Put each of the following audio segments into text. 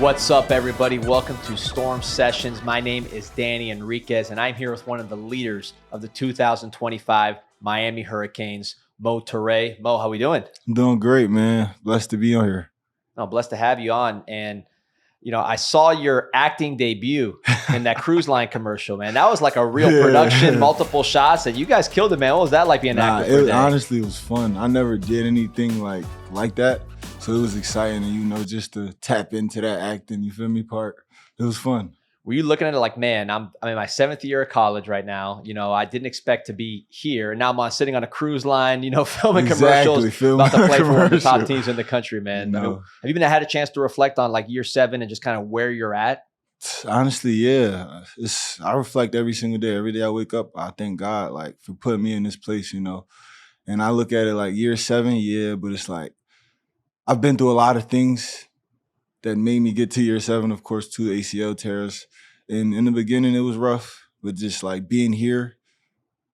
What's up, everybody? Welcome to Storm Sessions. My name is Danny Enriquez, and I'm here with one of the leaders of the 2025 Miami Hurricanes, Mo Toure. Mo, how we doing? I'm doing great, man. Blessed to be on here. No, blessed to have you on. And, you know, I saw your acting debut in that cruise line commercial, man. That was like a real production, multiple shots, and you guys killed it, man. What was that like being an actor for a day? Honestly, it was fun. I never did anything like that. So it was exciting, and, you know, just to tap into that acting, you feel me, part. It was fun. Were you looking at it like, man, I'm in my 7th year of college right now. You know, I didn't expect to be here. And now I'm sitting on a cruise line, you know, filming commercials, about to play for one of the top teams in the country, man. No. Have you even had a chance to reflect on like year 7 and just kind of where you're at? Honestly, yeah. I reflect every single day. Every day I wake up, I thank God, like, for putting me in this place, you know. And I look at it like year 7, yeah, but it's like I've been through a lot of things that made me get to year 7, of course, 2 ACL tears. And in the beginning, it was rough, but just like being here,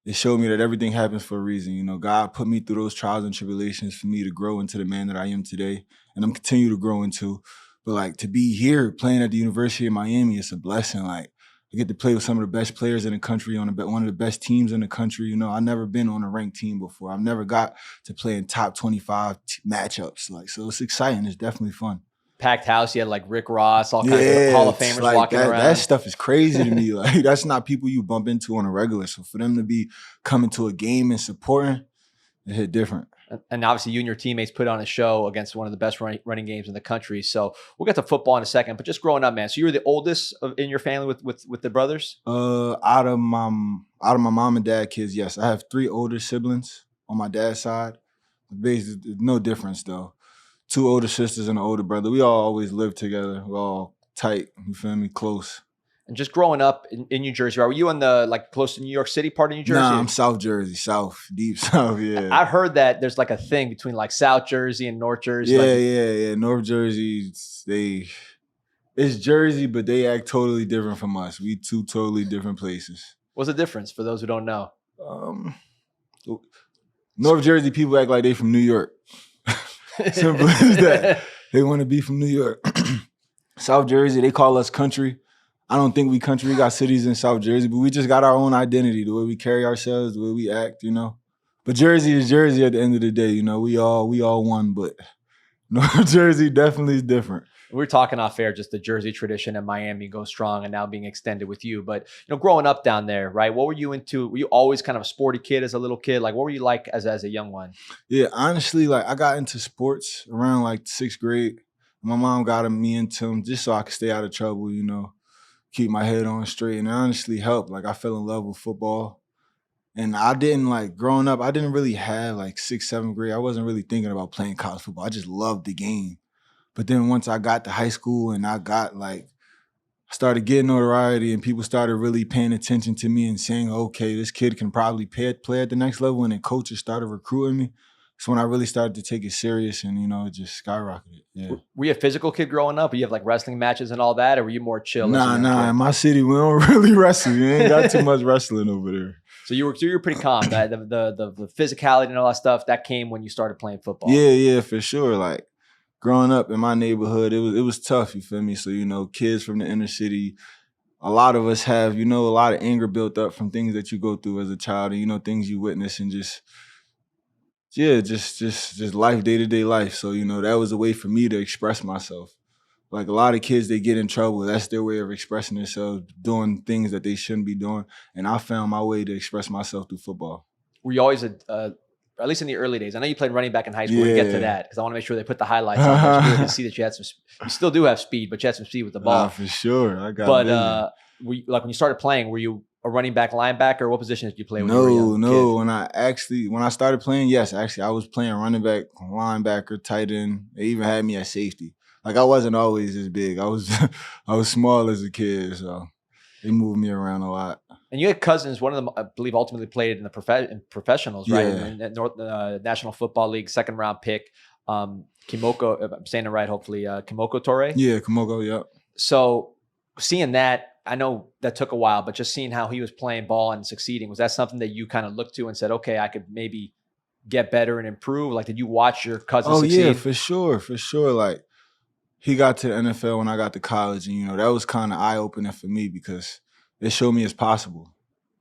it showed me that everything happens for a reason. You know, God put me through those trials and tribulations for me to grow into the man that I am today, and I'm continue to grow into. But like to be here playing at the University of Miami, it's a blessing. Like I get to play with some of the best players in the country on one of the best teams in the country. You know, I've never been on a ranked team before. I've never got to play in top 25 matchups. Like, so it's exciting. It's definitely fun. Packed house, you had like Rick Ross, all kinds of Hall of Famers like walking around. That stuff is crazy to me. Like that's not people you bump into on a regular. So for them to be coming to a game and supporting, it hit different. And obviously you and your teammates put on a show against one of the best running games in the country. So we'll get to football in a second, but just growing up, man. So you were the oldest in your family with the brothers? Out of my mom and dad kids, yes. I have 3 older siblings on my dad's side. Basically, no difference though. 2 older sisters and an older brother. We all always lived together. We're all tight, you feel me, close. And just growing up in New Jersey, are you in the like close to New York City part of New Jersey? Nah, I'm South Jersey, deep South, yeah. I've heard that there's like a thing between like South Jersey and North Jersey. Yeah. North Jersey, it's Jersey, but they act totally different from us. We 2 totally different places. What's the difference for those who don't know? North Jersey people act like they from New York. Simple as that. They want to be from New York. South Jersey, they call us country. I don't think we country. We got cities in South Jersey, but we just got our own identity, the way we carry ourselves, the way we act, you know. But Jersey is Jersey at the end of the day, you know. We all one, but North Jersey definitely is different. We're talking off air, just the Jersey tradition in Miami goes strong and now being extended with you. But, you know, growing up down there, right, what were you into? Were you always kind of a sporty kid as a little kid? Like, what were you like as a young one? Yeah, honestly, like, I got into sports around, like, 6th grade. My mom got me into them just so I could stay out of trouble, you know, keep my head on straight. And it honestly helped. Like, I fell in love with football. And I didn't, like, growing up, I didn't really have, like, 6th, 7th grade. I wasn't really thinking about playing college football. I just loved the game. But then once I got to high school and I got started getting notoriety and people started really paying attention to me and saying, okay, this kid can probably play at the next level, and then coaches started recruiting me. So when I really started to take it serious and, you know, it just skyrocketed. Yeah. Were you a physical kid growing up? Or you have like wrestling matches and all that? Or were you more chill? Nah. In my city, we don't really wrestle. You ain't got too much wrestling over there. So you were pretty calm. The physicality and all that stuff, that came when you started playing football. Yeah, for sure. Like, growing up in my neighborhood, it was tough, you feel me? So, you know, kids from the inner city, a lot of us have, you know, a lot of anger built up from things that you go through as a child and, you know, things you witness and just life, day-to-day life. So, you know, that was a way for me to express myself. Like a lot of kids, they get in trouble. That's their way of expressing themselves, doing things that they shouldn't be doing. And I found my way to express myself through football. Were you always at least in the early days? I know you played running back in high school. We'll get to that because I want to make sure they put the highlights on there so you can see that you had some. You still do have speed, but you had some speed with the ball. For sure, I got. But like when you started playing, were you a running back, linebacker? What position did you play? When you were a young kid? When I started playing, yes, actually, I was playing running back, linebacker, tight end. They even had me at safety. Like I wasn't always this big. I was small as a kid, so they moved me around a lot. And you had cousins. One of them, I believe, ultimately played in the professionals, right? Yeah. In the National Football League, 2nd round pick. Kimoko, if I'm saying it right, hopefully, Kimoko Toure. Yeah, Kimoko, yep. So seeing that, I know that took a while, but just seeing how he was playing ball and succeeding, was that something that you kind of looked to and said, okay, I could maybe get better and improve? Like, did you watch your cousin succeed? Yeah, for sure. Like, he got to the NFL when I got to college, and that was kind of eye opening for me because it showed me it's possible.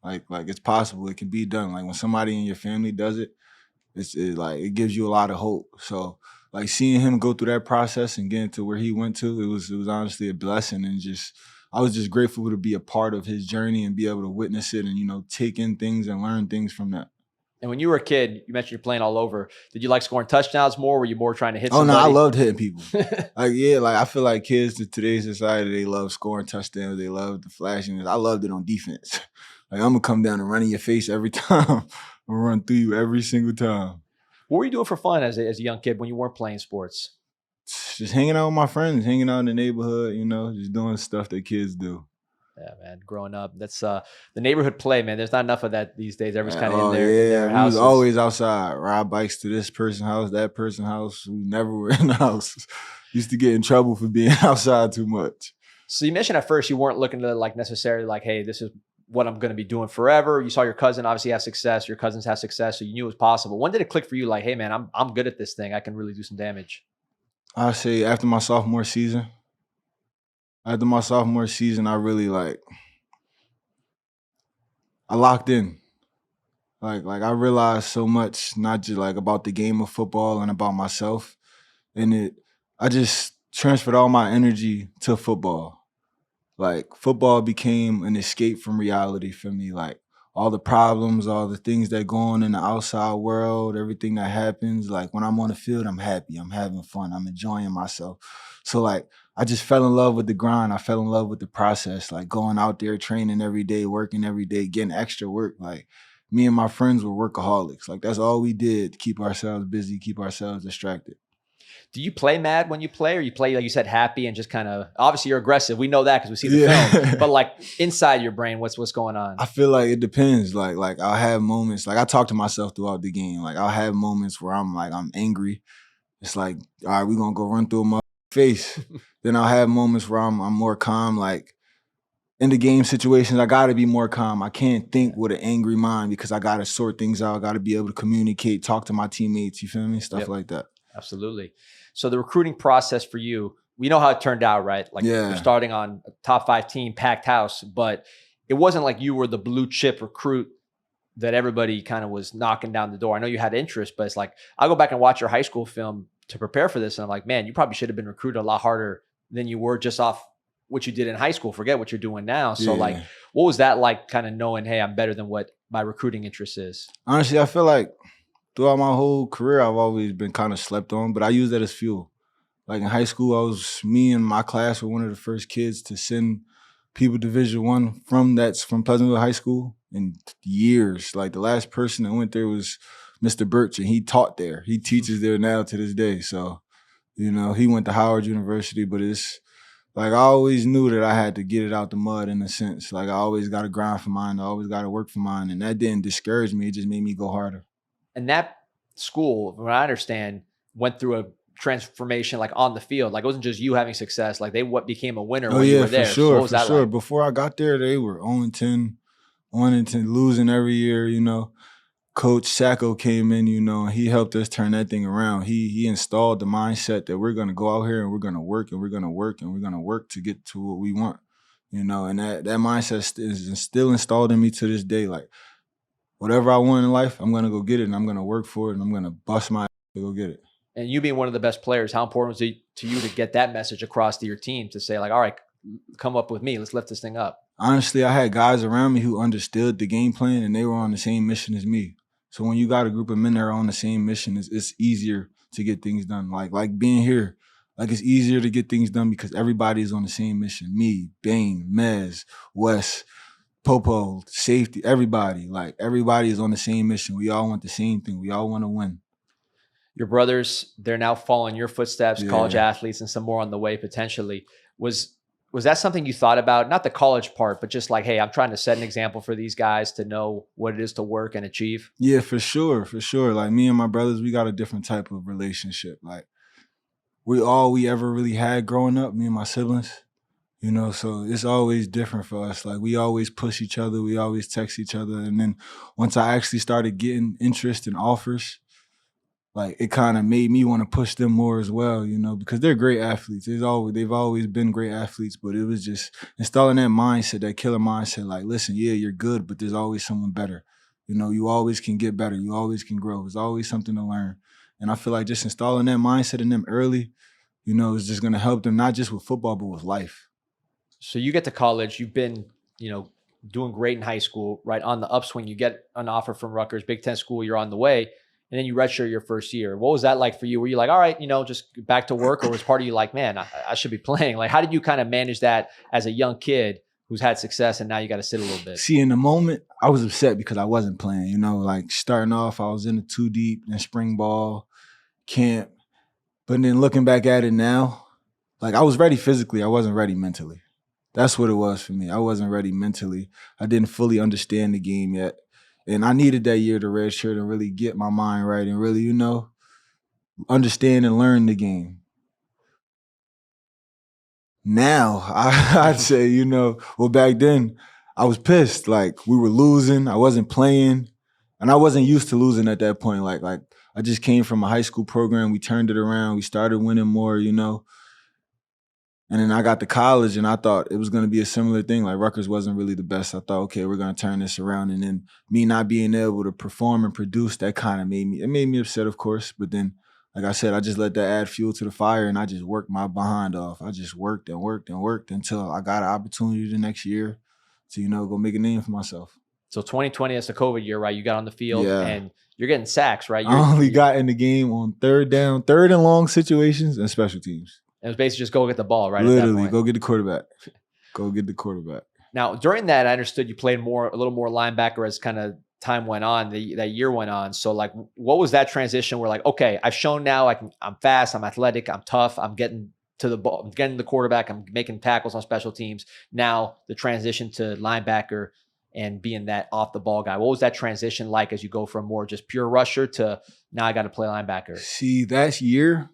Like it's possible. It can be done. Like when somebody in your family does it, it gives you a lot of hope. So like seeing him go through that process and getting to where he went to, it was honestly a blessing, and I was just grateful to be a part of his journey and be able to witness it and take in things and learn things from that. And when you were a kid, you mentioned you're playing all over. Did you like scoring touchdowns more? Were you more trying to hit somebody? Oh, no, I loved hitting people. I feel like kids to today's society, they love scoring touchdowns. They love the flashiness. I loved it on defense. Like, I'm going to come down and run in your face every time. I'm going to run through you every single time. What were you doing for fun as a young kid when you weren't playing sports? Just hanging out with my friends, hanging out in the neighborhood, just doing stuff that kids do. Yeah, man. Growing up, that's the neighborhood play, man. There's not enough of that these days. Everyone's kind of in their houses. We was always outside, ride bikes to this person's house, that person's house. We never were in the house. Used to get in trouble for being outside too much. So you mentioned at first you weren't looking to necessarily hey, this is what I'm going to be doing forever. You saw your cousin obviously have success. Your cousins have success, so you knew it was possible. When did it click for you? Like, hey, man, I'm good at this thing. I can really do some damage. I say after my sophomore season. After my sophomore season, I really I locked in. Like I realized so much, not just about the game of football and about myself. And I just transferred all my energy to football. Like football became an escape from reality for me. Like all the problems, all the things that go on in the outside world, everything that happens. Like when I'm on the field, I'm happy. I'm having fun. I'm enjoying myself. So I just fell in love with the grind. I fell in love with the process, like going out there, training every day, working every day, getting extra work. Like me and my friends were workaholics. Like that's all we did to keep ourselves busy, keep ourselves distracted. Do you play mad when you play, or you play, like you said, happy and just kind of, obviously you're aggressive. We know that because we see the film, but inside your brain, what's going on? I feel like it depends. Like I'll have moments, I talk to myself throughout the game. Like I'll have moments where I'm angry. It's like, all right, we're going to go run through my face. Then I'll have moments where I'm more calm. Like in the game situations, I got to be more calm. I can't think with an angry mind because I got to sort things out. I got to be able to communicate, talk to my teammates, you feel me? Stuff like that. Absolutely. So the recruiting process for you, we know how it turned out, right? You're starting on a top 5 team, packed house, but it wasn't like you were the blue chip recruit that everybody kind of was knocking down the door. I know you had interest, but it's like, I'll go back and watch your high school film to prepare for this. And I'm like, man, you probably should have been recruited a lot harder than you were just off what you did in high school. Forget what you're doing now. So what was that like, kind of knowing, hey, I'm better than what my recruiting interest is? Honestly, I feel like throughout my whole career, I've always been kind of slept on, but I use that as fuel. Like in high school, me and my class were one of the first kids to send people to Division I from Pleasantville High School in years. Like the last person that went there was Mr. Birch, and he taught there. He teaches there now to this day. So, he went to Howard University, but it's I always knew that I had to get it out the mud in a sense. Like I always got to grind for mine. I always got to work for mine. And that didn't discourage me. It just made me go harder. And that school, from what I understand, went through a transformation on the field. It wasn't just you having success. They became a winner when you were there. For sure, so what was that like? Before I got there, they were 0-10, 1-10, losing every year, Coach Sacco came in, and he helped us turn that thing around. He installed the mindset that we're going to go out here and we're going to work and we're going to work and we're going to work to get to what we want, and that mindset is still installed in me to this day. Whatever I want in life, I'm going to go get it, and I'm going to work for it, and I'm going to bust my ass to go get it. And you being one of the best players, how important was it to you to get that message across to your team to say, all right, come up with me. Let's lift this thing up? Honestly, I had guys around me who understood the game plan, and they were on the same mission as me. So when you got a group of men that are on the same mission, it's easier to get things done. Like being here, it's easier to get things done because everybody is on the same mission. Me, Bane, Mez, Wes, Popo, safety, everybody. Everybody is on the same mission. We all want the same thing. We all want to win. Your brothers, they're now following your footsteps, college athletes, and some more on the way potentially. Was that something you thought about? Not the college part, but just hey, I'm trying to set an example for these guys to know what it is to work and achieve? Yeah, for sure. Me and my brothers, we got a different type of relationship. We ever really had growing up, me and my siblings. So it's always different for us. We always push each other. We always text each other. And then once I actually started getting interest and offers, like it kind of made me want to push them more as well, you know, because they're great athletes. They've always been great athletes, but it was just installing that mindset, that killer mindset, like, listen, yeah, you're good, but there's always someone better. You know, you always can get better. You always can grow. There's always something to learn. And I feel like just installing that mindset in them early, you know, is just going to help them, not just with football, but with life. So you get to college, you've been, you know, doing great in high school, right? On the upswing, you get an offer from Rutgers, Big Ten school, you're on the way. And then you redshirt your first year. What was that like for you? Were you like, all right, you know, just back to work? Or was part of you like, man, I should be playing? Like, how did you kind of manage that as a young kid who's had success and now you got to sit a little bit? See, in the moment, I was upset because I wasn't playing. You know, like starting off, I was in the 2 deep and spring ball, camp. But then looking back at it now, like I was ready physically. I wasn't ready mentally. That's what it was for me. I wasn't ready mentally. I didn't fully understand the game yet. And I needed that year to redshirt and really get my mind right and really, you know, understand and learn the game. Now, I'd say, you know, well, back then, I was pissed. Like, we were losing. I wasn't playing. And I wasn't used to losing at that point. Like I just came from a high school program. We turned it around. We started winning more, you know. And then I got to college and I thought it was going to be a similar thing. Like Rutgers wasn't really the best. I thought, okay, we're going to turn this around. And then me not being able to perform and produce, that kind of made me upset, of course. But then, like I said, I just let that add fuel to the fire and I just worked my behind off. I just worked and worked and worked until I got an opportunity the next year to, you know, go make a name for myself. So 2020, that's the COVID year, right? You got on the field and you're getting sacks, right? I only got in the game on third down, third and long situations and special teams. It was basically just go get the ball, right? Literally, go get the quarterback. Go get the quarterback. Now, during that, I understood you played a little more linebacker as kind of time went on, that year went on. So, like, what was that transition where, like, okay, I've shown now I'm fast, I'm athletic, I'm tough, I'm getting to the ball, I'm getting the quarterback, I'm making tackles on special teams. Now, the transition to linebacker and being that off the ball guy. What was that transition like as you go from more just pure rusher to now I got to play linebacker? See, that year,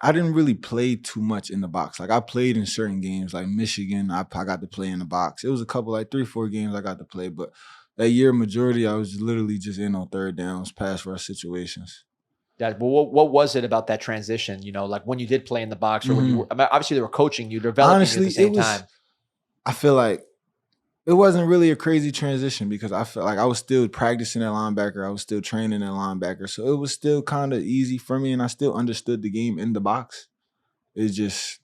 I didn't really play too much in the box. Like I played in certain games, like Michigan, I got to play in the box. It was a couple, like 3-4 games I got to play. But that year, majority, I was literally just in on third downs, pass rush situations. Yeah, but what was it about that transition? You know, like when you did play in the box or when you were, I mean, obviously they were coaching you, developing you at the same time. I feel like it wasn't really a crazy transition because I felt like I was still practicing at linebacker. I was still training at linebacker. So it was still kind of easy for me and I still understood the game in the box. It's just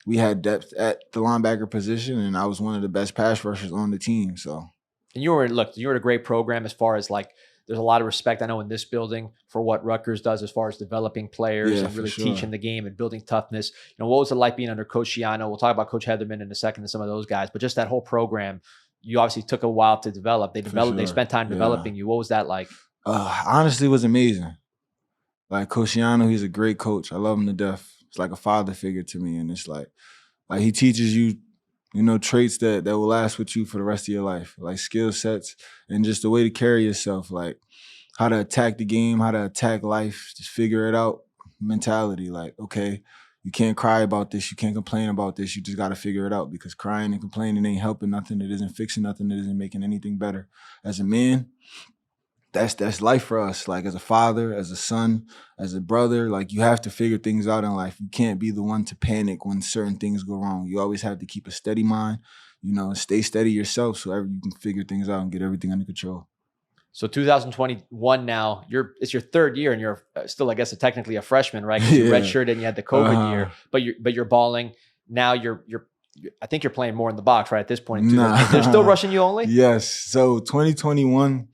we had depth at the linebacker position and I was one of the best pass rushers on the team. So, and you were in a great program as far as like, there's a lot of respect I know in this building for what Rutgers does as far as developing players and really teaching the game and building toughness. You know, what was it like being under Coach Schiano? We'll talk about Coach Heatherman in a second and some of those guys, but just that whole program, you obviously took a while to develop. They spent time developing you. What was that like? Honestly, it was amazing. Like Coach Schiano, he's a great coach. I love him to death. It's like a father figure to me. And it's like he teaches you, you know, traits that will last with you for the rest of your life, like skill sets and just the way to carry yourself, like how to attack the game, how to attack life, just figure it out mentality. Like, okay, you can't cry about this. You can't complain about this. You just got to figure it out because crying and complaining ain't helping nothing. It isn't fixing nothing. It isn't making anything better. As a man, that's life for us. Like as a father, as a son, as a brother, like you have to figure things out in life. You can't be the one to panic when certain things go wrong. You always have to keep a steady mind, you know, and stay steady yourself so you can figure things out and get everything under control. So 2021 now, it's your third year and you're still, I guess, technically a freshman, right? Because you redshirted and you had the COVID year, but you're balling. Now I think you're playing more in the box, right? At this point, they're still rushing you only? Yes. So 2021,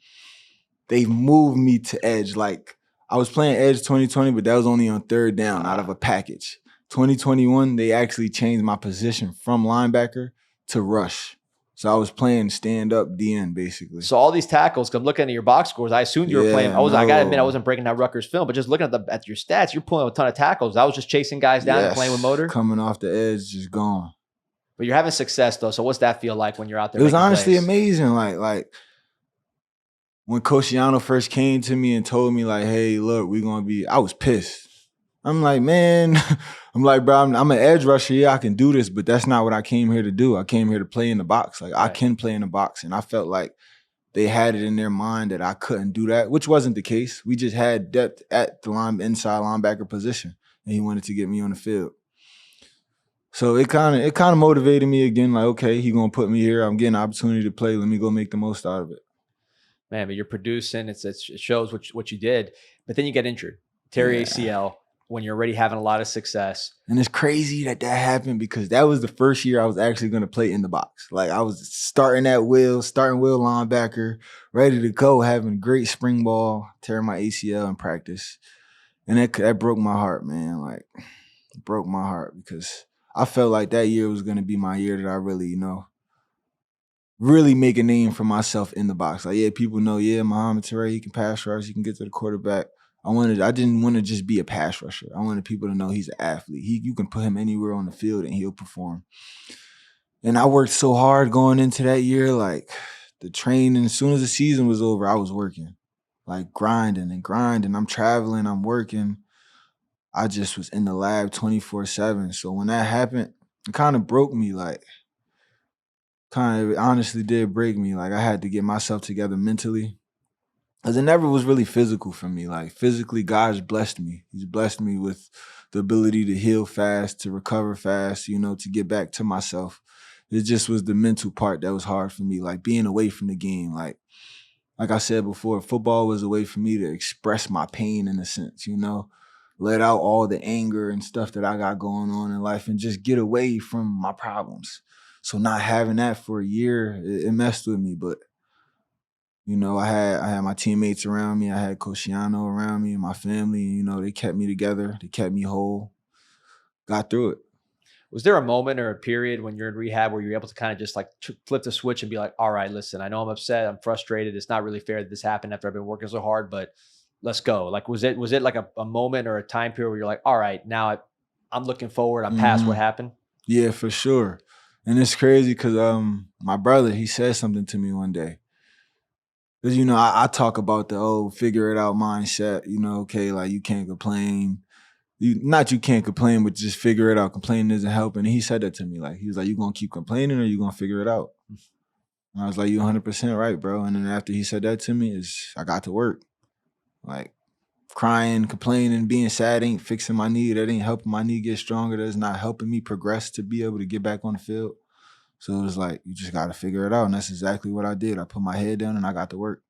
they moved me to edge. Like I was playing edge 2020, but that was only on third down out of a package. 2021, they actually changed my position from linebacker to rush. So I was playing stand up DN basically. So all these tackles, I'm looking at your box scores. I assumed you were playing. I gotta admit, I wasn't breaking down Rutgers film, but just looking at your stats, you're pulling a ton of tackles. I was just chasing guys down and playing with motor. Coming off the edge, just gone. But you're having success though. So what's that feel like when you're out there? It was honestly amazing. Like when Coach Schiano first came to me and told me like, hey, look, I was pissed. I'm like, man, I'm like, bro, I'm an edge rusher. Yeah, I can do this, but that's not what I came here to do. I came here to play in the box. Like I can play in the box. And I felt like they had it in their mind that I couldn't do that, which wasn't the case. We just had depth at the inside linebacker position, and he wanted to get me on the field. So it kind of motivated me again, like, okay, he gonna put me here. I'm getting an opportunity to play. Let me go make the most out of it. Man, but you're producing. It shows what you did, but then you get injured. Tear ACL when you're already having a lot of success. And it's crazy that happened because that was the first year I was actually going to play in the box. Like I was starting wheel linebacker, ready to go, having great spring ball, tearing my ACL in practice. And that broke my heart, man. Like it broke my heart because I felt like that year was going to be my year that I really, really make a name for myself in the box. Like, yeah, people know, Mohamed Toure, he can pass rush, he can get to the quarterback. I didn't want to just be a pass rusher. I wanted people to know he's an athlete. You can put him anywhere on the field and he'll perform. And I worked so hard going into that year, like the training, as soon as the season was over, I was working, like grinding. I'm traveling, I'm working. I just was in the lab 24/7. So when that happened, it kind of broke me, it honestly did break me. Like I had to get myself together mentally. Because it never was really physical for me. Like physically, God's blessed me. He's blessed me with the ability to heal fast, to recover fast, to get back to myself. It just was the mental part that was hard for me, like being away from the game. Like I said before, football was a way for me to express my pain in a sense, let out all the anger and stuff that I got going on in life and just get away from my problems. So not having that for a year, it messed with me, but I had my teammates around me. I had Cosciano around me and my family. They kept me together. They kept me whole. Got through it. Was there a moment or a period when you're in rehab where you're able to kind of just like flip the switch and be like, all right, listen, I know I'm upset. I'm frustrated. It's not really fair that this happened after I've been working so hard, but let's go. Like, was it like a moment or a time period where you're like, all right, now I'm looking forward. I'm past what happened? Yeah, for sure. And it's crazy because my brother, he said something to me one day. Because, I talk about the, figure it out mindset, okay, like you can't complain. You can't complain, but just figure it out. Complaining isn't helping. And he said that to me. Like, he was like, you going to keep complaining or you going to figure it out? And I was like, you're 100% right, bro. And then after he said that to me, I got to work. Like, crying, complaining, being sad ain't fixing my knee. That ain't helping my knee get stronger. That's not helping me progress to be able to get back on the field. So it was like, you just got to figure it out. And that's exactly what I did. I put my head down and I got to work.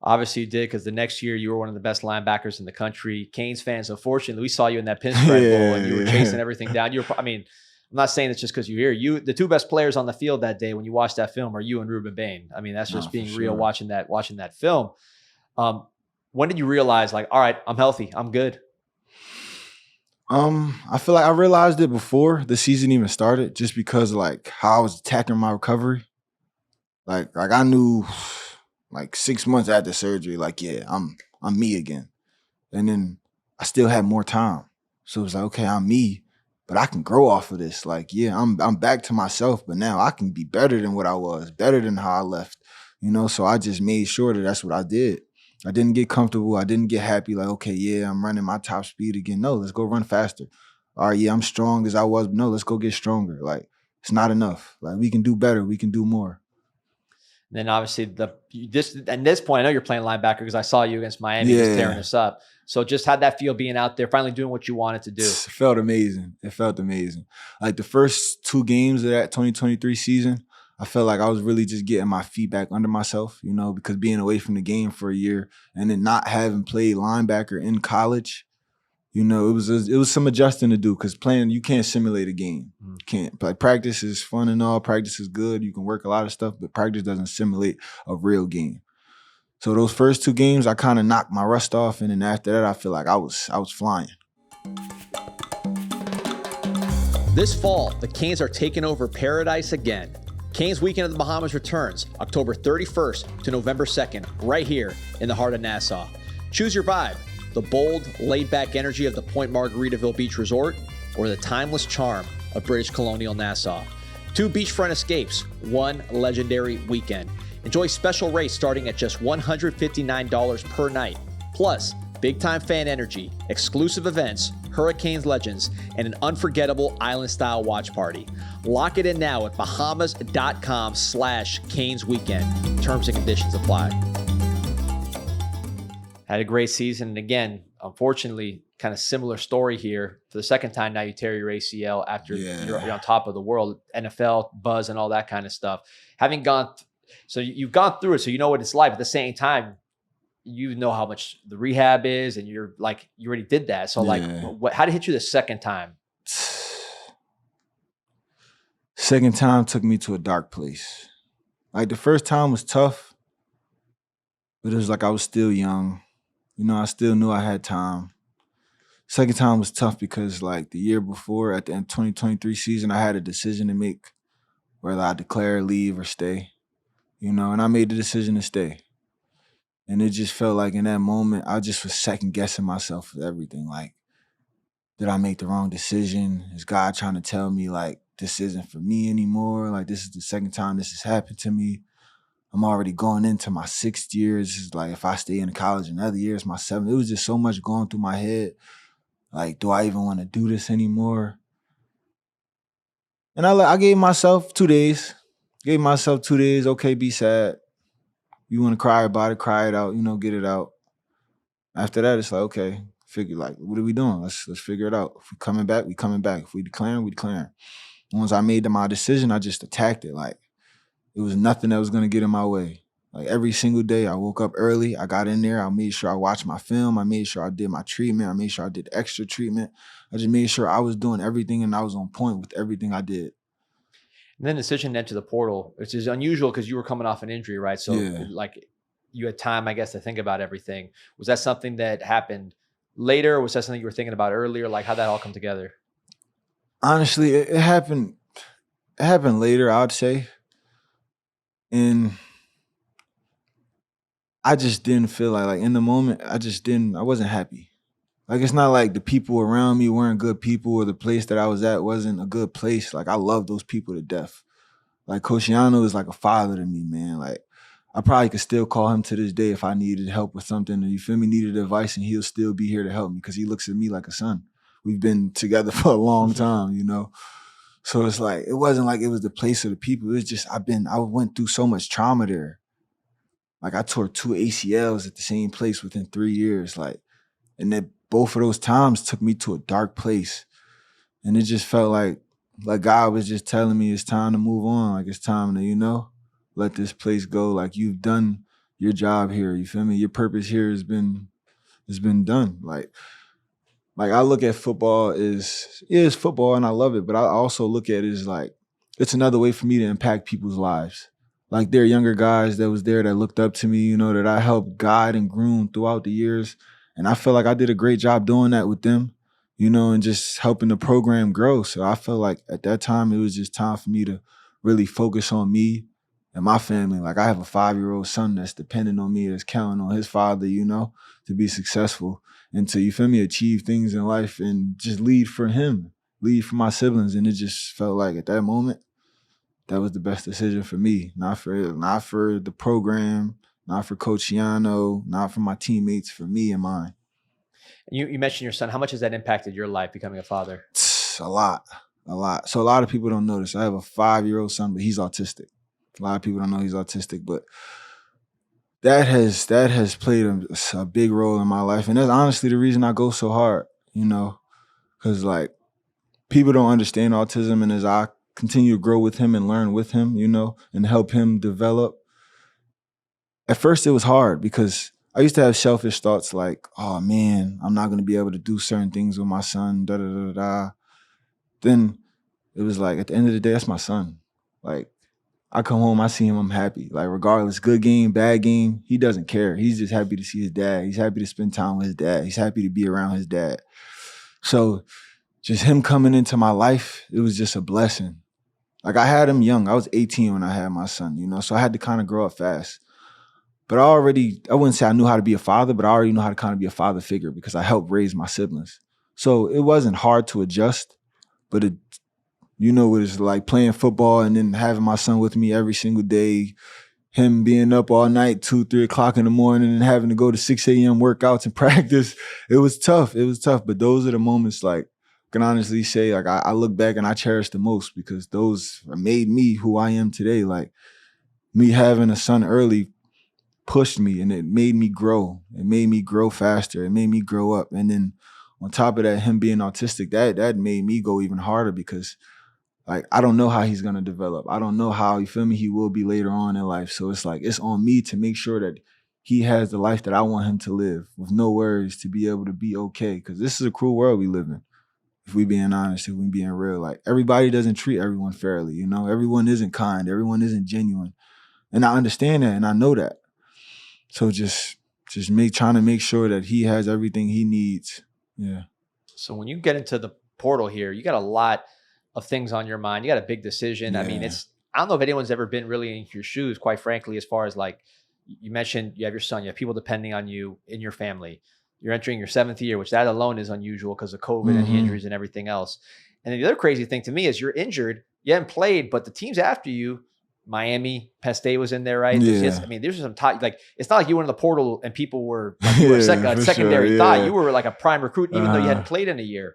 Obviously you did, because the next year you were one of the best linebackers in the country. Canes fans, unfortunately, we saw you in that pinstripe bowl and you were chasing everything down. I'm not saying it's just because you're here. The two best players on the field that day when you watch that film are you and Ruben Bain. That's just being real watching that film. When did you realize, like, all right, I'm healthy, I'm good? I feel like I realized it before the season even started, just because like how I was attacking my recovery. Like I knew like 6 months after surgery, like, yeah, I'm me again. And then I still had more time. So it was like, okay, I'm me, but I can grow off of this. Like, yeah, I'm back to myself, but now I can be better than what I was, better than how I left, So I just made sure that that's what I did. I didn't get comfortable. I didn't get happy. Like, okay, yeah, I'm running my top speed again. No, let's go run faster. All right, yeah, I'm strong as I was. But no, let's go get stronger. Like, it's not enough. Like, we can do better. We can do more. And then obviously at this point, I know you're playing linebacker because I saw you against Miami just tearing us up. So just how'd that feel being out there, finally doing what you wanted to do? It felt amazing. Like the first 2 games of that 2023 season, I felt like I was really just getting my feet back under myself, because being away from the game for a year and then not having played linebacker in college, it was some adjusting to do, because playing, you can't simulate a game. You can't. Like, practice is fun and all, practice is good. You can work a lot of stuff, but practice doesn't simulate a real game. So those first 2 games, I kind of knocked my rust off, and then after that, I feel like I was flying. This fall, the Canes are taking over Paradise again. Canes Weekend of the Bahamas returns October 31st to November 2nd, right here in the heart of Nassau. Choose your vibe: the bold, laid-back energy of the Point Margaritaville Beach Resort, or the timeless charm of British colonial Nassau. 2 beachfront escapes, 1 legendary weekend. Enjoy special rates starting at just $159 per night. Plus, big-time fan energy, exclusive events, Hurricanes legends, and an unforgettable island-style watch party. Lock it in now at Bahamas.com/Canes Weekend. Terms and conditions apply. Had a great season. And again, unfortunately, kind of similar story here. For the second time now, you tear your ACL after you're on top of the world, NFL buzz and all that kind of stuff. Having gone, so you've gone through it, so you know what it's like. At the same time, you know how much the rehab is, and you're like, you already did that. So like, how did it hit you the second time? Second time took me to a dark place. Like the first time was tough, but it was like I was still young. You know, I still knew I had time. Second time was tough because like the year before, at the end of 2023 season, I had a decision to make whether I declare, leave, or stay. You know, and I made the decision to stay. And it just felt like in that moment, I just was second guessing myself with everything. Like, did I make the wrong decision? Is God trying to tell me like, this isn't for me anymore? Like, this is the second time this has happened to me. I'm already going into my 6th year. This is like, if I stay in college another year, it's my 7th. It was just so much going through my head. Like, do I even want to do this anymore? And I gave myself 2 days. Okay, be sad. You want to cry about it, cry it out, you know, get it out. After that, it's like, okay, figure like, what are we doing? Let's figure it out. If we're coming back, we coming back. If we declaring, we declaring. Once I made my decision, I just attacked it. Like, it was nothing that was going to get in my way. Like every single day, I woke up early. I got in there. I made sure I watched my film. I made sure I did my treatment. I made sure I did extra treatment. I just made sure I was doing everything and I was on point with everything I did. And then the decision to enter the portal, which is unusual because you were coming off an injury, right? So like you had time, I guess, to think about everything. Was that something that happened later, or was that something you were thinking about earlier? Like how'd that all come together? Honestly, it happened later, I would say. And I just didn't feel like in the moment, I wasn't happy. Like, it's not like the people around me weren't good people or the place that I was at wasn't a good place. Like, I love those people to death. Like, Coach Yano is like a father to me, man. Like, I probably could still call him to this day if I needed help with something, and you feel me, needed advice, and he'll still be here to help me because he looks at me like a son. We've been together for a long time, you know? So it's like, it wasn't like it was the place of the people. It was just, I went through so much trauma there. Like, I tore 2 ACLs at the same place within 3 years. Like, and then both of those times took me to a dark place. And it just felt like God was just telling me it's time to move on. Like, it's time to, you know, let this place go. Like, you've done your job here. You feel me? Your purpose here has been done. Like I look at football is football and I love it, but I also look at it as like, it's another way for me to impact people's lives. Like, there are younger guys that was there that looked up to me, you know, that I helped guide and groom throughout the years. And I feel like I did a great job doing that with them, you know, and just helping the program grow. So I feel like at that time, it was just time for me to really focus on me and my family. Like, I have a 5-year-old son that's dependent on me, that's counting on his father, you know, to be successful and to, you feel me, achieve things in life and just lead for him, lead for my siblings. And it just felt like at that moment, that was the best decision for me, not for the program, not for Coach Yano, not for my teammates, for me and mine. You mentioned your son. How much has that impacted your life, becoming a father? A lot. So a lot of people don't know this. I have a 5-year-old son, but he's autistic. A lot of people don't know he's autistic, but that has played a big role in my life. And that's honestly the reason I go so hard, you know, because like people don't understand autism. And as I continue to grow with him and learn with him, you know, and help him develop, at first it was hard because I used to have selfish thoughts like, oh man, I'm not going to be able to do certain things with my son, da da da da. Then it was like, at the end of the day, that's my son. Like, I come home, I see him, I'm happy. Like, regardless, good game, bad game, he doesn't care. He's just happy to see his dad. He's happy to spend time with his dad. He's happy to be around his dad. So just him coming into my life, it was just a blessing. Like, I had him young. I was 18 when I had my son, you know, so I had to kind of grow up fast. But I wouldn't say I knew how to be a father, but I already know how to kind of be a father figure because I helped raise my siblings. So it wasn't hard to adjust, but it, you know what it's like playing football and then having my son with me every single day, him being up all night, 2, 3 o'clock in the morning and having to go to 6 a.m. workouts and practice. It was tough. It was tough. But those are the moments, like, I can honestly say, like, I look back and I cherish the most because those made me who I am today. Like, me having a son early pushed me and it made me grow. It made me grow faster. It made me grow up. And then on top of that, him being autistic, that made me go even harder because, like, I don't know how he's going to develop. I don't know how, you feel me, he will be later on in life. So it's like, it's on me to make sure that he has the life that I want him to live with no worries, to be able to be okay. Because this is a cruel world we live in. If we being honest, if we being real, like, everybody doesn't treat everyone fairly, you know? Everyone isn't kind. Everyone isn't genuine. And I understand that and I know that. So just trying to make sure that he has everything he needs. Yeah. So when you get into the portal here, you got a lot of things on your mind. You got a big decision. Yeah. I mean, I don't know if anyone's ever been really in your shoes, quite frankly, as far as, like, you mentioned you have your son, you have people depending on you in your family. You're entering your 7th year, which that alone is unusual because of COVID and the injuries and everything else. And then the other crazy thing to me is you're injured. You haven't played, but the teams after you, Miami, Penn State was in there, right? Yeah. I mean, there's some top, like, it's not like you went in the portal and people were, like, you were a secondary thought. You were like a prime recruit, even though you hadn't played in a year.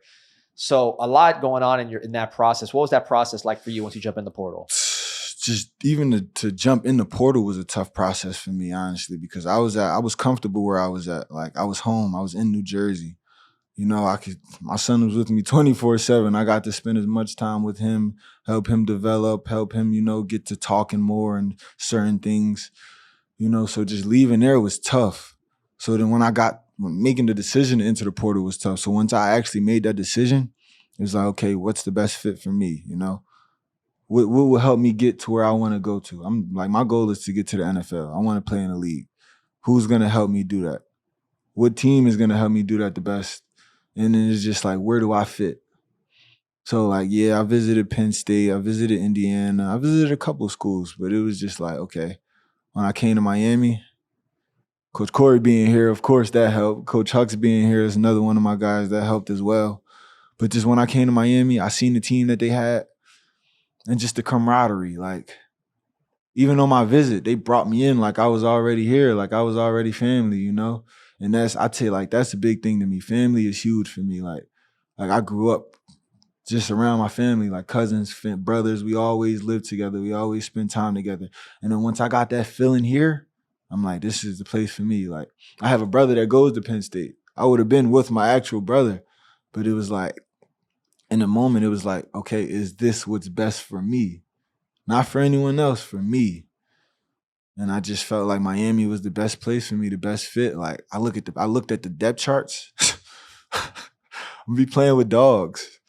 So a lot going on in that process. What was that process like for you once you jump in the portal? Just even to jump in the portal was a tough process for me, honestly, because I was comfortable where I was at. Like, I was home. I was in New Jersey. You know, my son was with me 24/7. I got to spend as much time with him, help him develop, help him, you know, get to talking more and certain things, you know. So just leaving there was tough. So then when making the decision to enter the portal was tough. So once I actually made that decision, it was like, okay, what's the best fit for me, you know? What will help me get to where I want to go to? I'm like, my goal is to get to the NFL. I want to play in the league. Who's going to help me do that? What team is going to help me do that the best? And then it's just like, where do I fit? So, like, yeah, I visited Penn State. I visited Indiana. I visited a couple of schools, but it was just like, okay, when I came to Miami, Coach Corey being here, of course, that helped. Coach Hucks being here is another one of my guys that helped as well. But just when I came to Miami, I seen the team that they had and just the camaraderie. Like, even on my visit, they brought me in like I was already here, like I was already family, you know? And I'd say, like, that's a big thing to me. Family is huge for me. Like I grew up just around my family, like cousins, brothers. We always lived together. We always spent time together. And then once I got that feeling here, I'm like, this is the place for me. Like, I have a brother that goes to Penn State. I would have been with my actual brother, but it was like, in the moment, it was like, okay, is this what's best for me? Not for anyone else, for me. And I just felt like Miami was the best place for me, the best fit. Like, I looked at the depth charts. I'm be playing with dogs.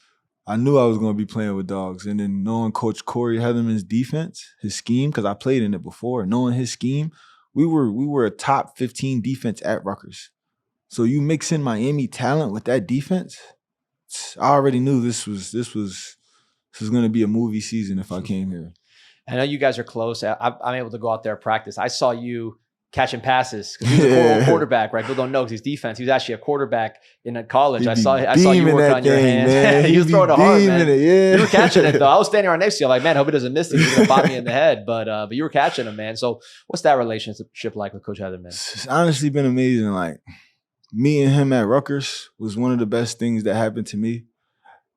I knew I was going to be playing with dogs. And then knowing Coach Corey Heatherman's defense, his scheme, because I played in it before, knowing his scheme, we were a top 15 defense at Rutgers. So you mix in Miami talent with that defense, I already knew this was going to be a movie season if I came here. I know you guys are close. I'm able to go out there and practice. I saw you catching passes because he was a quarterback, right? People don't know because he's defense. He was actually a quarterback in college. I saw you work on your hands. He was throwing it hard, man. You were catching it though. I was standing right next to you. I'm like, man, I hope he doesn't miss it. He's gonna pop me in the head. But you were catching him, man. So what's that relationship like with Coach Heatherman? It's honestly been amazing. Like, meeting him at Rutgers was one of the best things that happened to me.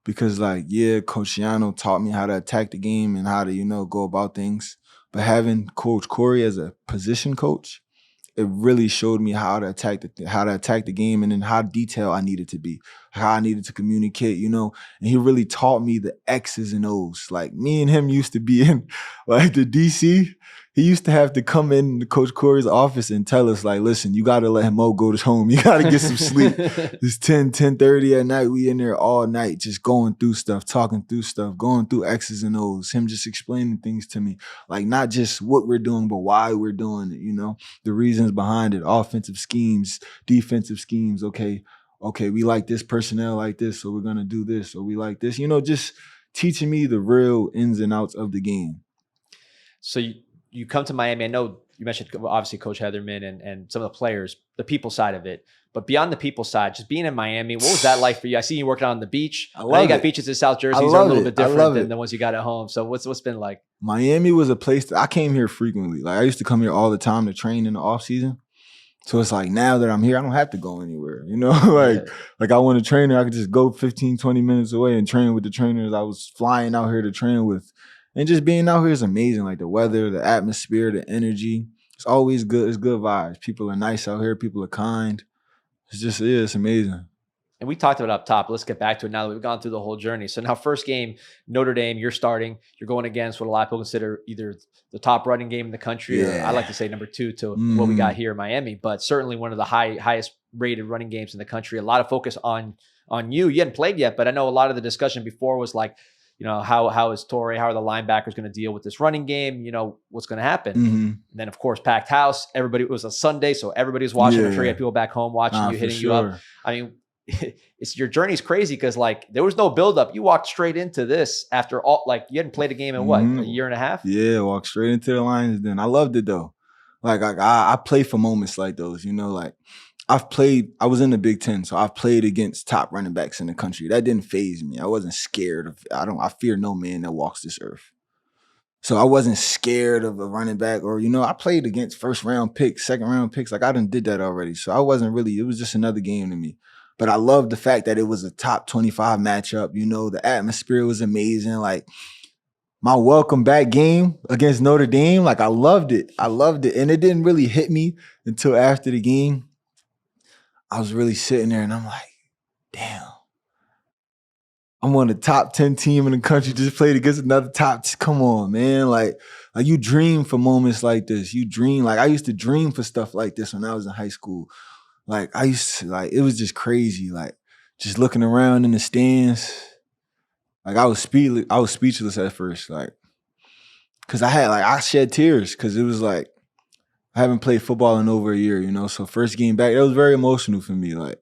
Because, like, yeah, Coach Yano taught me how to attack the game and how to, you know, go about things. But having Coach Corey as a position coach, it really showed me how to attack the game and then how detailed I needed to be, how I needed to communicate, you know. And he really taught me the X's and O's. Like, me and him used to be in, like, the DC. He used to have to come in to Coach Corey's office and tell us, like, listen, you got to let Mo go to home. You got to get some sleep. It's 10:30 at night. We in there all night just going through stuff, talking through stuff, going through X's and O's, him just explaining things to me. Like, not just what we're doing, but why we're doing it, you know, the reasons behind it, offensive schemes, defensive schemes. Okay, we like this personnel like this, so we're going to do this, or we like this, you know, just teaching me the real ins and outs of the game. So you come to Miami. I know you mentioned obviously Coach Heatherman and some of the players, the people side of it. But beyond the people side, just being in Miami, what was that like for you? I see you working on the beach. I know you got beaches in South Jersey. These are a little bit different than the ones you got at home. So what's been like? Miami was a place that I came here frequently. Like I used to come here all the time to train in the off season. So it's like now that I'm here, I don't have to go anywhere. You know, like I want to train there, I could just go 15, 20 minutes away and train with the trainers I was flying out here to train with. And just being out here is amazing. Like the weather, the atmosphere, the energy. It's always good. It's good vibes. People are nice out here. People are kind. It's just, yeah, it's amazing. And we talked about it up top. Let's get back to it now that we've gone through the whole journey. So now first game, Notre Dame, you're starting. You're going against what a lot of people consider either the top running game in the country, or I like to say number 2 to what we got here in Miami, but certainly one of the highest rated running games in the country. A lot of focus on you. You hadn't played yet, but I know a lot of the discussion before was like, you know, how is Toure, how are the linebackers going to deal with this running game? You know, what's going to happen? And then, of course, packed house. Everybody, it was a Sunday, so everybody was watching. I'm sure you had people back home watching you, hitting you up. I mean, it's your journey's crazy because like there was no buildup. You walked straight into this after all, like you hadn't played a game in what, a year and a half? Yeah, walked straight into the Lions then. I loved it though. Like I play for moments like those, you know, like I was in the Big Ten, so I've played against top running backs in the country. That didn't faze me. I wasn't scared I fear no man that walks this earth. So I wasn't scared of a running back or, you know, I played against first round picks, second round picks. Like I done did that already. So I wasn't really, it was just another game to me. But I loved the fact that it was a top 25 matchup. You know, the atmosphere was amazing. Like my welcome back game against Notre Dame, like I loved it. And it didn't really hit me until after the game. I was really sitting there and I'm like, damn. I'm on the top 10 team in the country, just played against another come on, man. Like you dream for moments like this. You dream, like I used to dream for stuff like this when I was in high school. Like I used to, like, it was just crazy. Like just looking around in the stands. Like I was speechless at first. Like, cause I shed tears cause it was like, I haven't played football in over a year, you know? So first game back, it was very emotional for me. Like,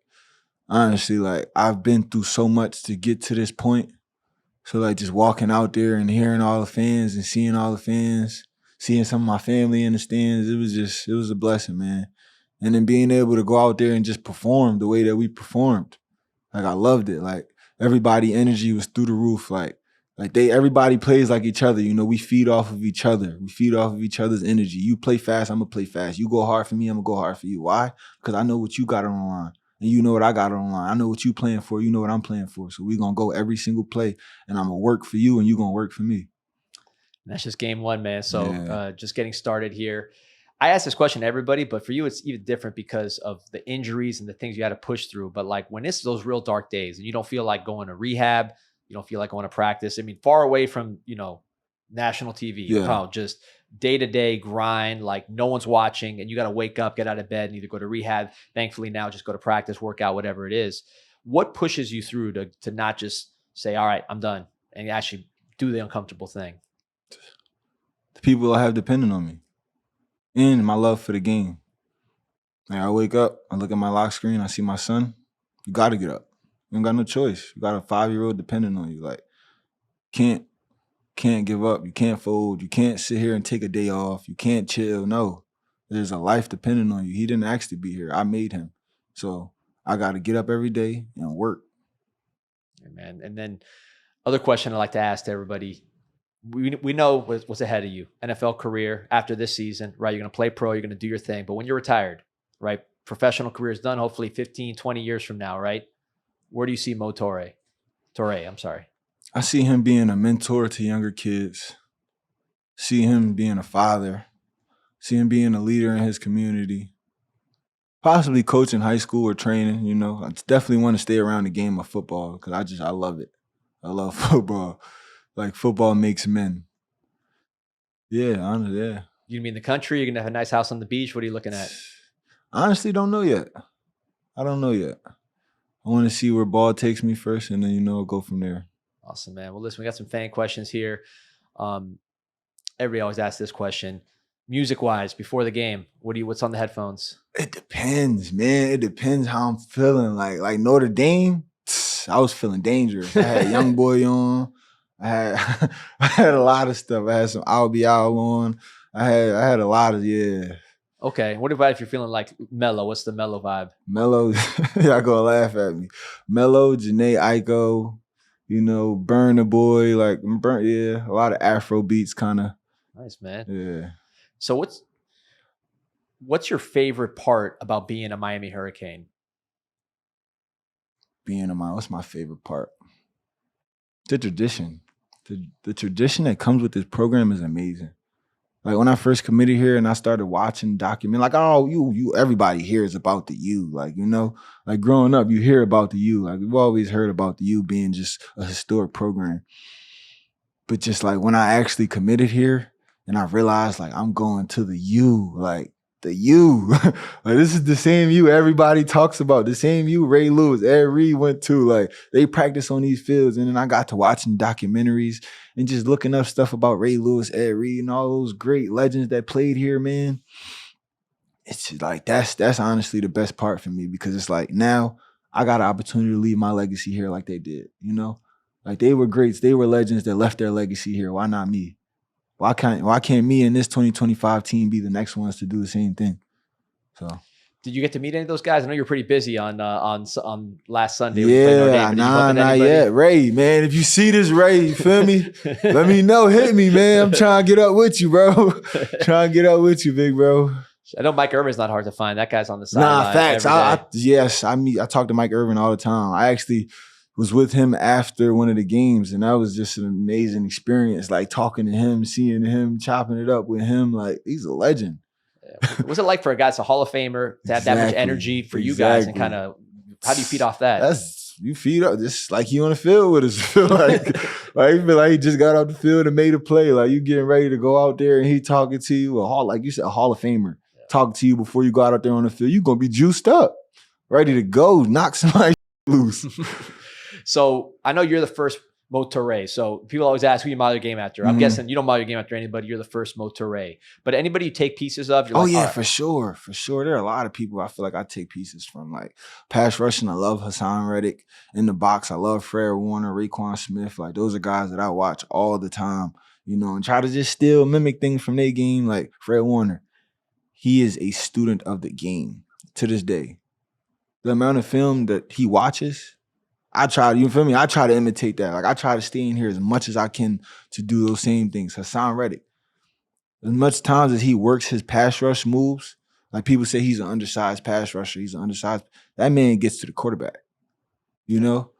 honestly, like I've been through so much to get to this point. So like just walking out there and hearing all the fans and seeing all the fans, seeing some of my family in the stands, it was a blessing, man. And then being able to go out there and just perform the way that we performed. Like I loved it. Like everybody energy was through the roof. Like everybody plays like each other. You know, we feed off of each other. We feed off of each other's energy. You play fast, I'm gonna play fast. You go hard for me, I'm gonna go hard for you. Why? Because I know what you got on the line. And you know what I got on the line. I know what you playing for. You know what I'm playing for. So we're gonna go every single play and I'm gonna work for you and you gonna work for me. That's just game one, man. So just getting started here. I ask this question to everybody, but for you, it's even different because of the injuries and the things you had to push through. But like when it's those real dark days and you don't feel like going to rehab, you don't feel like going to practice. I mean, far away from, you know, national TV, just day-to-day grind, like no one's watching and you got to wake up, get out of bed and either go to rehab. Thankfully now just go to practice, workout, whatever it is. What pushes you through to not just say, all right, I'm done, and actually do the uncomfortable thing? The people I have depending on me. And my love for the game. Like I wake up, I look at my lock screen, I see my son. You got to get up. You don't got no choice. You got a 5-year-old depending on you. Like, can't give up. You can't fold. You can't sit here and take a day off. You can't chill. No, there's a life depending on you. He didn't ask to be here. I made him. So I got to get up every day and work. Yeah, man. And then other question I like to ask to everybody. We know what's ahead of you. NFL career after this season, right? You're going to play pro, you're going to do your thing. But when you're retired, right? Professional career is done, hopefully 15, 20 years from now, right? Where do you see Mo Toure? I'm sorry. I see him being a mentor to younger kids. See him being a father. See him being a leader in his community. Possibly coaching high school or training, you know. I definitely want to stay around the game of football because I love it. I love football. Like football makes men. Yeah, honestly, yeah. You mean the country? You're going to have a nice house on the beach? What are you looking at? Honestly, don't know yet. I don't know yet. I want to see where ball takes me first and then, you know, go from there. Awesome, man. Well, listen, we got some fan questions here. Everybody always asks this question. Music-wise, before the game, what's on the headphones? It depends, man. It depends how I'm feeling. Like Notre Dame, I was feeling dangerous. I had Young Boy on. I had a lot of stuff. I had some I'll Be Out on. I had a lot of, yeah. Okay. What about if you're feeling like mellow? What's the mellow vibe? Mellow, y'all gonna laugh at me. Mellow, Janae Aiko, you know, Burn the Boy, like yeah, a lot of Afro beats kind of. Nice, man. Yeah. So what's your favorite part about being a Miami Hurricane? What's my favorite part? The tradition. The tradition that comes with this program is amazing. Like when I first committed here and I started watching document, like, oh, you, everybody hears about the U. Like, you know, like growing up, you hear about the U. Like we've always heard about the U being just a historic program. But just like when I actually committed here and I realized like I'm going to the U, like the U. Like this is the same U everybody talks about, the same U Ray Lewis, Ed Reed went to. Like they practice on these fields. And then I got to watching documentaries and just looking up stuff about Ray Lewis, Ed Reed, and all those great legends that played here, man. It's just like that's honestly the best part for me, because it's like now I got an opportunity to leave my legacy here like they did, you know? Like they were greats, they were legends that left their legacy here. Why not me? Why can't me and this 2025 team be the next ones to do the same thing? So did you get to meet any of those guys? I know you're pretty busy on last Sunday. Yeah, not yet. Ray, man, if you see this, Ray, you feel me? Let me know. Hit me, man. I'm trying to get up with you, bro. Trying to get up with you, big bro. I know Mike Irvin's not hard to find. That guy's on the side. Nah, facts. I talk to Mike Irvin all the time. I actually was with him after one of the games, and that was just an amazing experience. Like talking to him, seeing him, chopping it up with him. Like he's a legend. What's it like for a guy that's a Hall of Famer to have that much energy for you guys, and kind of how do you feed off that? You feed up just like he on the field with us. Like he feel like he just got off the field and made a play. Like you getting ready to go out there and he talking to you, like you said, a Hall of Famer talking to you before you go out there on the field. You're gonna be juiced up, ready to go, knock somebody loose. So I know you're the first Mo Toure. So people always ask who you model your game after. I'm guessing you don't model your game after anybody. You're the first Mo Toure. But anybody you take pieces of, you're like, for sure. For sure. There are a lot of people I feel like I take pieces from. Like pass rushing, I love Hassan Reddick. In the box, I love Fred Warner, Raekwon Smith. Like those are guys that I watch all the time, you know, and try to just still mimic things from their game. Like Fred Warner, he is a student of the game to this day. The amount of film that he watches, I try to imitate that. Like I try to stay in here as much as I can to do those same things. Hassan Reddick, as much times as he works his pass rush moves, like people say he's an undersized pass rusher, that man gets to the quarterback, you know?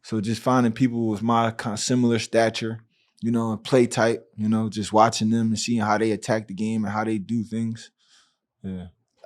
So just finding people with my kind of similar stature, you know, and play type, you know, just watching them and seeing how they attack the game and how they do things. Yeah.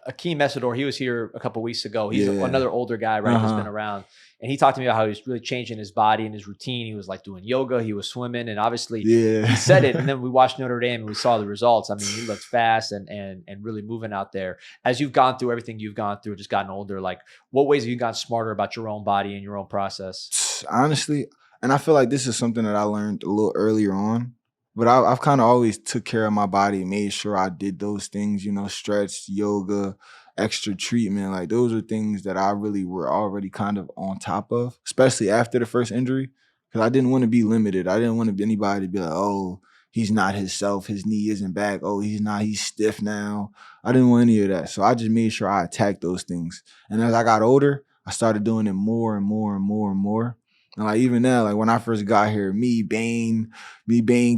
Akeem Mesidor, he was here a couple of weeks ago. He's another older guy, right, who's been around. And he talked to me about how he was really changing his body and his routine. He was like doing yoga, he was swimming, and obviously he said it. And then we watched Notre Dame and we saw the results. I mean, he looked fast and really moving out there. As you've gone through everything you've gone through, just gotten older, like what ways have you gotten smarter about your own body and your own process? Honestly, and I feel like this is something that I learned a little earlier on. But I've kind of always took care of my body, made sure I did those things, you know, stretch, yoga, extra treatment. Like those are things that I really were already kind of on top of, especially after the first injury, because I didn't want to be limited. I didn't want anybody to be like, oh, he's not himself. His knee isn't back. Oh, he's stiff now. I didn't want any of that. So I just made sure I attacked those things. And as I got older, I started doing it more and more and more and more. And like even now, like when I first got here, me, Bane,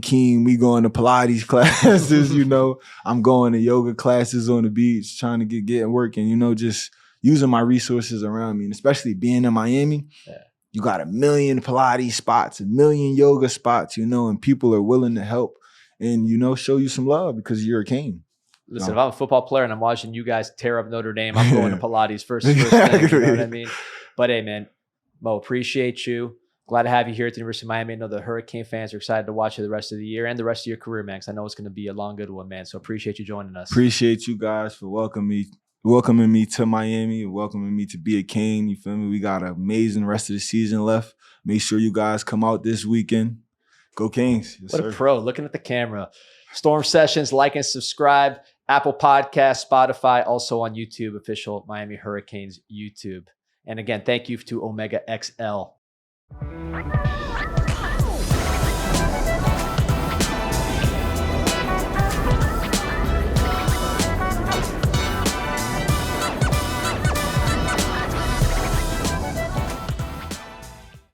King, we going to Pilates classes, you know. I'm going to yoga classes on the beach, trying to get working, you know, just using my resources around me. And especially being in Miami, you got 1 million Pilates spots, 1 million yoga spots, you know, and people are willing to help and, you know, show you some love because you're a king. Listen, if I'm a football player and I'm watching you guys tear up Notre Dame, I'm going to Pilates first thing, you know what I mean? But hey, man, Mo, appreciate you. Glad to have you here at the University of Miami. I know the Hurricane fans are excited to watch you the rest of the year and the rest of your career, man, because I know it's going to be a long, good one, man. So appreciate you joining us. Appreciate you guys for welcoming me to Miami, welcoming me to be a Cane. You feel me? We got an amazing rest of the season left. Make sure you guys come out this weekend. Go Canes. Yes, what a pro, looking at the camera. Storm Sessions, like and subscribe. Apple Podcasts, Spotify, also on YouTube, official Miami Hurricanes YouTube. And again, thank you to OmegaXL.